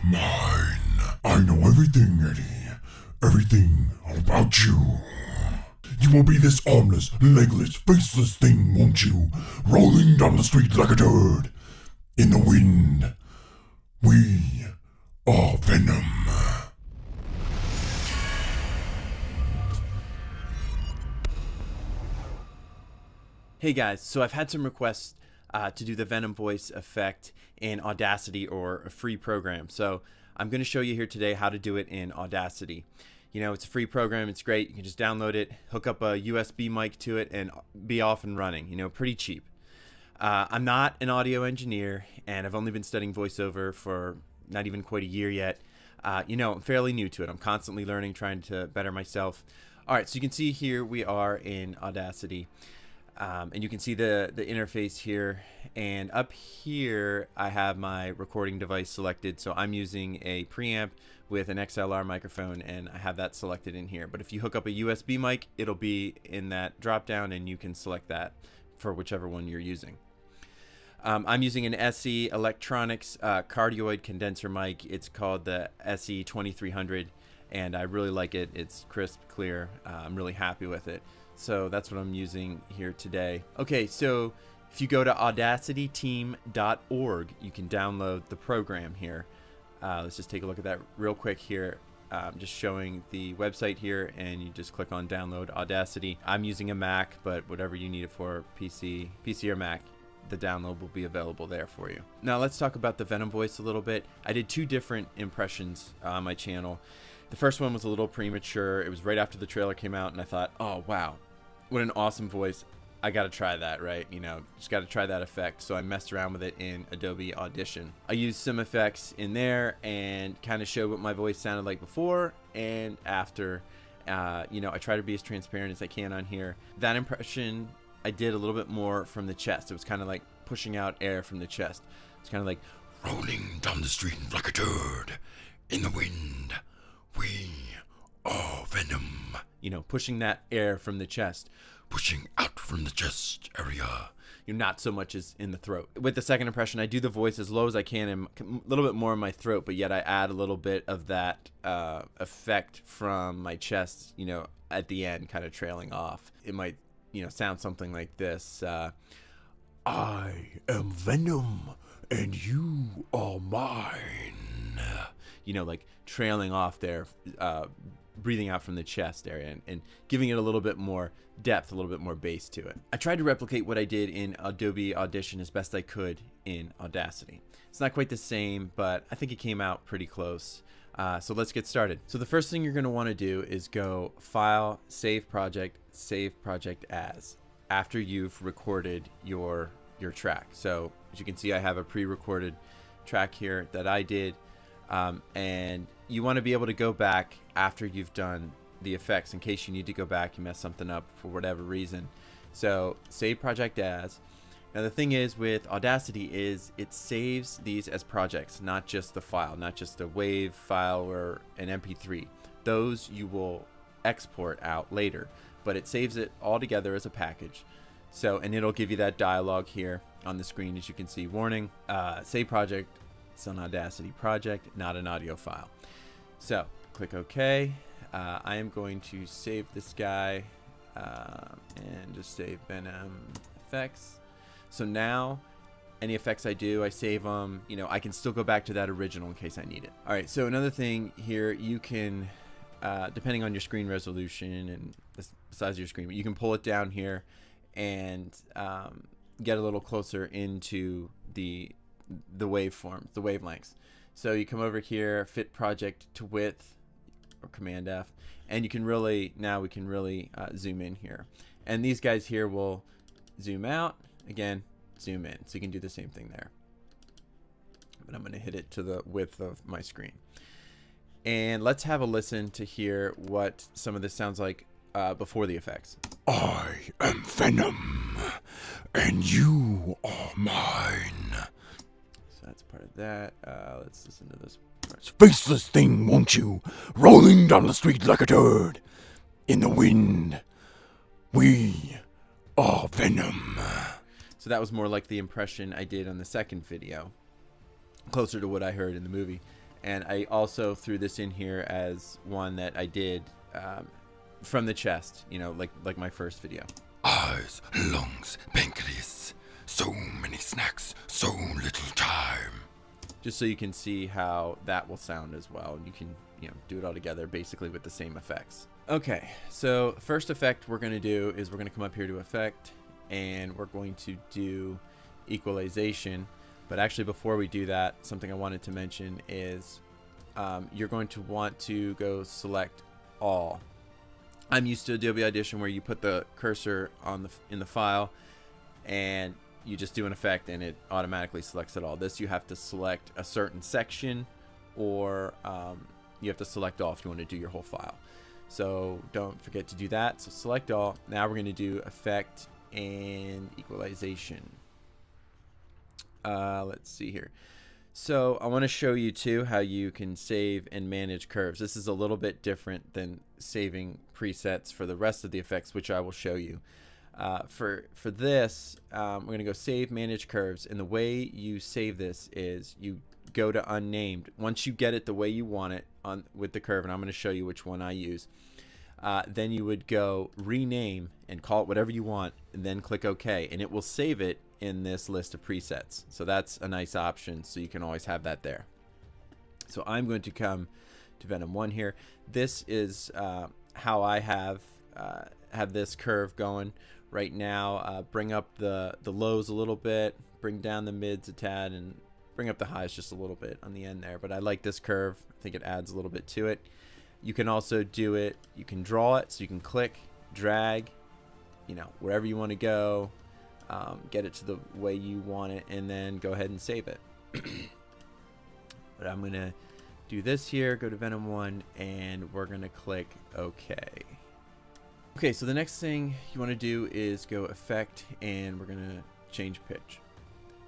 mine. I know everything, Eddie. Everything about you. You will be this armless, legless, faceless thing, won't you? Rolling down the street like a turd. In the wind. We are Venom. Hey guys, so I've had some requests to do the Venom voice effect in Audacity, or a free program. So I'm going to show you here today how to do it in Audacity. You know, it's a free program, it's great. You can just download it, hook up a USB mic to it, and be off and running. You know, pretty cheap. I'm not an audio engineer, and I've only been studying voiceover for not even quite a year yet. You know, I'm fairly new to it. I'm constantly learning, trying to better myself. All right, so you can see here we are in Audacity. And you can see the interface here, and up here I have my recording device selected. So I'm using a preamp with an XLR microphone, and I have that selected in here. But if you hook up a USB mic, it'll be in that drop down, and you can select that for whichever one you're using. I'm using an SE Electronics cardioid condenser mic. It's called the SE 2300, and I really like it. It's crisp, clear. I'm really happy with it. So that's what I'm using here today. Okay, so if you go to audacityteam.org, you can download the program here. Let's just take a look at that real quick here. Just showing the website here, and you just click on download Audacity. I'm using a Mac, but whatever you need it for, PC or Mac, the download will be available there for you. Now let's talk about the Venom voice a little bit. I did two different impressions on my channel. The first one was a little premature. It was right after the trailer came out, and I thought, oh wow, what an awesome voice. I gotta try that, right? You know, just gotta try that effect. So I messed around with it in Adobe Audition. I used some effects in there and kind of showed what my voice sounded like before and after. You know, I try to be as transparent as I can on here. That impression, I did a little bit more from the chest. It was kind of like pushing out air from the chest. It's kind of like rolling down the street like a turd. In the wind. We are Venom. You know, pushing that air from the chest. Pushing out from the chest area. You know, not so much as in the throat. With the second impression, I do the voice as low as I can and a little bit more in my throat, but yet I add a little bit of that effect from my chest, you know, at the end, kind of trailing off. It might, you know, sound something like this. I am Venom, and you are mine. You know, like trailing off there, breathing out from the chest area, and giving it a little bit more depth, a little bit more bass to it. I tried to replicate what I did in Adobe Audition as best I could in Audacity. It's not quite the same, but I think it came out pretty close. So let's get started. So the first thing you're going to want to do is go File, Save Project As, after you've recorded your track. So as you can see, I have a pre-recorded track here that I did. And you want to be able to go back after you've done the effects in case you need to go back, you mess something up for whatever reason. So save project as. Now the thing is with Audacity is it saves these as projects, not just the file, not just a WAV file or an MP3. Those you will export out later, but it saves it all together as a package. So, and it'll give you that dialogue here on the screen, as you can see. Warning, save project. It's an Audacity project, not an audio file. So click OK. I am going to save this guy and just save Venom effects. So now any effects I do, I save them. You know, I can still go back to that original in case I need it. All right, so another thing here, you can, depending on your screen resolution and the size of your screen, you can pull it down here and get a little closer into the waveforms, the wavelengths. So you come over here, fit project to width, or Command F, and you can really, now we can really zoom in here. And these guys here will zoom out, again, zoom in. So you can do the same thing there. But I'm going to hit it to the width of my screen. And let's have a listen to hear what some of this sounds like before the effects. I am Venom, and you are mine. So that's part of that. Let's listen to this part. Faceless thing, won't you? Rolling down the street like a turd. In the wind. We are Venom. So that was more like the impression I did on the second video. Closer to what I heard in the movie. And I also threw this in here as one that I did from the chest, you know, like my first video. Eyes, lungs, pancreas. So many snacks, so little time. Just so you can see how that will sound as well. You can, you know, do it all together basically with the same effects. Okay, so first effect we're going to do is we're going to come up here to effect, and we're going to do equalization. But actually, before we do that, something I wanted to mention is you're going to want to go select all. I'm used to Adobe Audition where you put the cursor on in the file, and you just do an effect and it automatically selects it all. This you have to select a certain section, or you have to select all if you want to do your whole file. So don't forget to do that. So select all. Now we're going to do effect and equalization. Let's see here. So I want to show you too how you can save and manage curves. This is a little bit different than saving presets for the rest of the effects, which I will show you. For this, we're going to go save, manage curves, and the way you save this is you go to unnamed. Once you get it the way you want it with the curve, and I'm going to show you which one I use, then you would go rename and call it whatever you want, and then click OK, and it will save it in this list of presets. So that's a nice option, so you can always have that there. So I'm going to come to Venom 1 here. This is how I have this curve going right now. Bring up the lows a little bit, bring down the mids a tad, and bring up the highs just a little bit on the end there. But I like this curve. I think it adds a little bit to it. You can also do it, you can draw it, so you can click, drag, you know, wherever you want to go, get it to the way you want it, and then go ahead and save it. But I'm going to do this here, go to Venom 1, and we're going to click OK. Okay, so the next thing you want to do is go effect, and we're going to change pitch.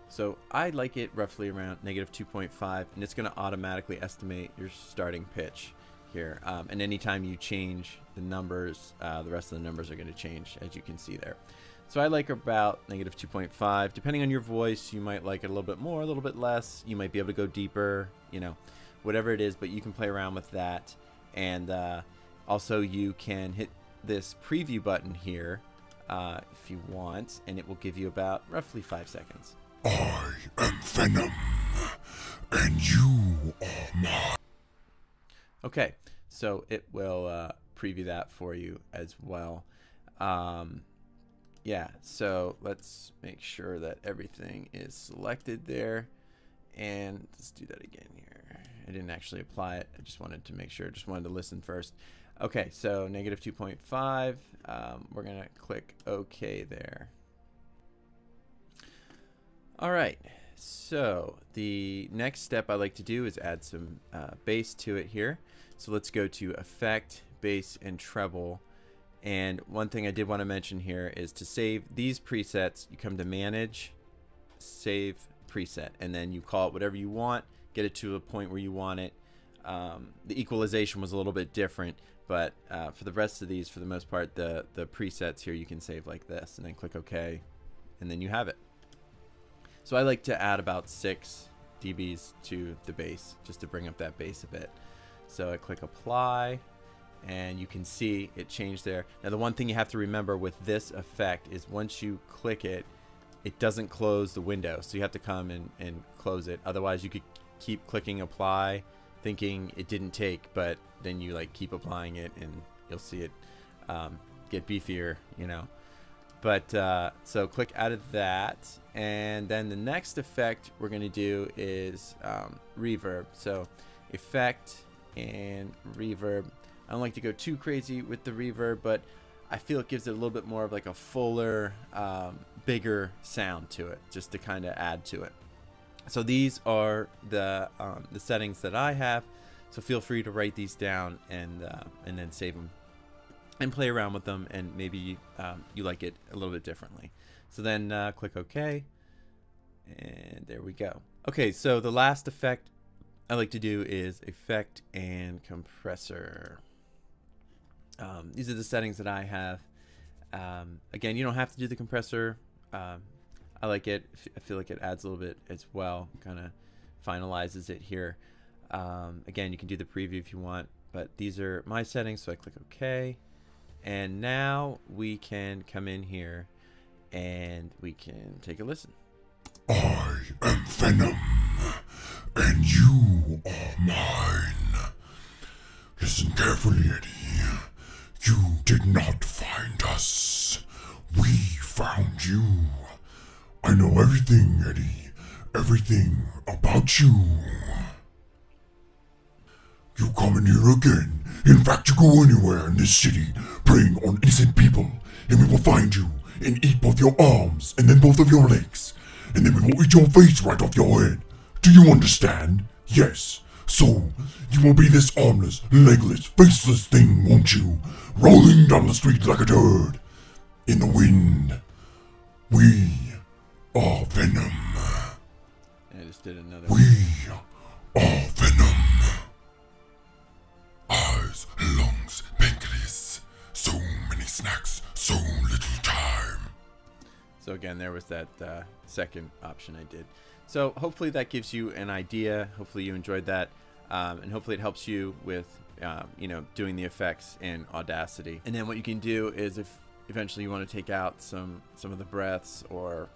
So I like it roughly around -2.5, and it's going to automatically estimate your starting pitch here. And anytime you change the numbers, the rest of the numbers are going to change, as you can see there. So I like about -2.5. Depending on your voice, you might like it a little bit more, a little bit less. You might be able to go deeper, you know, whatever it is, but you can play around with that. And also you can hit this preview button here if you want, and it will give you about roughly 5 seconds. I am Venom, and you are mine. Okay, so it will preview that for you as well. Yeah, so let's make sure that everything is selected there, and let's do that again here. I didn't actually apply it. I just wanted to make sure. Just wanted to listen first. Okay, so -2.5. We're gonna click OK there. All right, so the next step I like to do is add some bass to it here. So let's go to Effect, Bass, and Treble. And one thing I did want to mention here is to save these presets, you come to Manage, Save Preset, and then you call it whatever you want, get it to a point where you want it. The equalization was a little bit different, but for the rest of these, for the most part, the presets here you can save like this, and then click OK, and then you have it. So I like to add about 6 dBs to the bass, just to bring up that bass a bit. So I click Apply, and you can see it changed there. Now the one thing you have to remember with this effect is once you click it, it doesn't close the window, so you have to come and close it. Otherwise you could keep clicking Apply thinking it didn't take, but then you like keep applying it and you'll see it get beefier, you know. But so click out of that, and then the next effect we're going to do is reverb. So effect and reverb. I don't like to go too crazy with the reverb, but I feel it gives it a little bit more of like a fuller, bigger sound to it, just to kind of add to it. So these are the settings that I have. So feel free to write these down and then save them and play around with them, and maybe you like it a little bit differently. So then click OK, and there we go. Okay, so the last effect I like to do is effect and compressor. These are the settings that I have. Again, you don't have to do the compressor. I like it. I feel like it adds a little bit as well, kind of finalizes it here. Again, you can do the preview if you want, but these are my settings, so I click OK. And now we can come in here and we can take a listen. I am Venom, and you are mine. Listen carefully, Eddie. You did not find us. We found you. I know everything, Eddie. Everything about you. You come in here again. In fact, you go anywhere in this city, preying on innocent people, and we will find you and eat both your arms and then both of your legs, and then we will eat your face right off your head. Do you understand? Yes. So, you will be this armless, legless, faceless thing, won't you? Rolling down the street like a turd. In the wind. We are Venom. I just did another. We are Venom. Eyes, lungs, pancreas. So many snacks, so little time. So again, there was that second option I did. So hopefully that gives you an idea. Hopefully you enjoyed that, and hopefully it helps you with doing the effects in Audacity. And then what you can do is, if eventually you want to take out some of the breaths or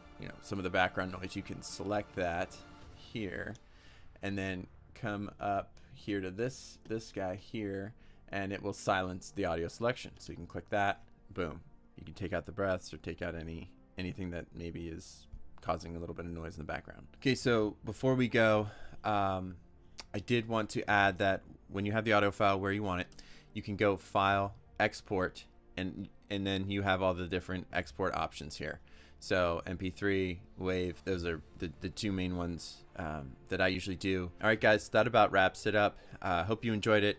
some of the background noise, you can select that here, and then come up here to this guy here, and it will silence the audio selection. So you can click that, boom. You can take out the breaths or take out anything that maybe is causing a little bit of noise in the background. Okay, so before we go, I did want to add that when you have the audio file where you want it, you can go File, Export, and then you have all the different export options here. So MP3, WAV, those are the two main ones that I usually do. All right, guys, that about wraps it up. Hope you enjoyed it.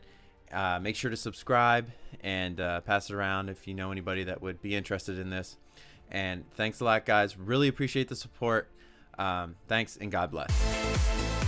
Make sure to subscribe and pass it around if you know anybody that would be interested in this. And thanks a lot, guys. Really appreciate the support. Thanks, and God bless.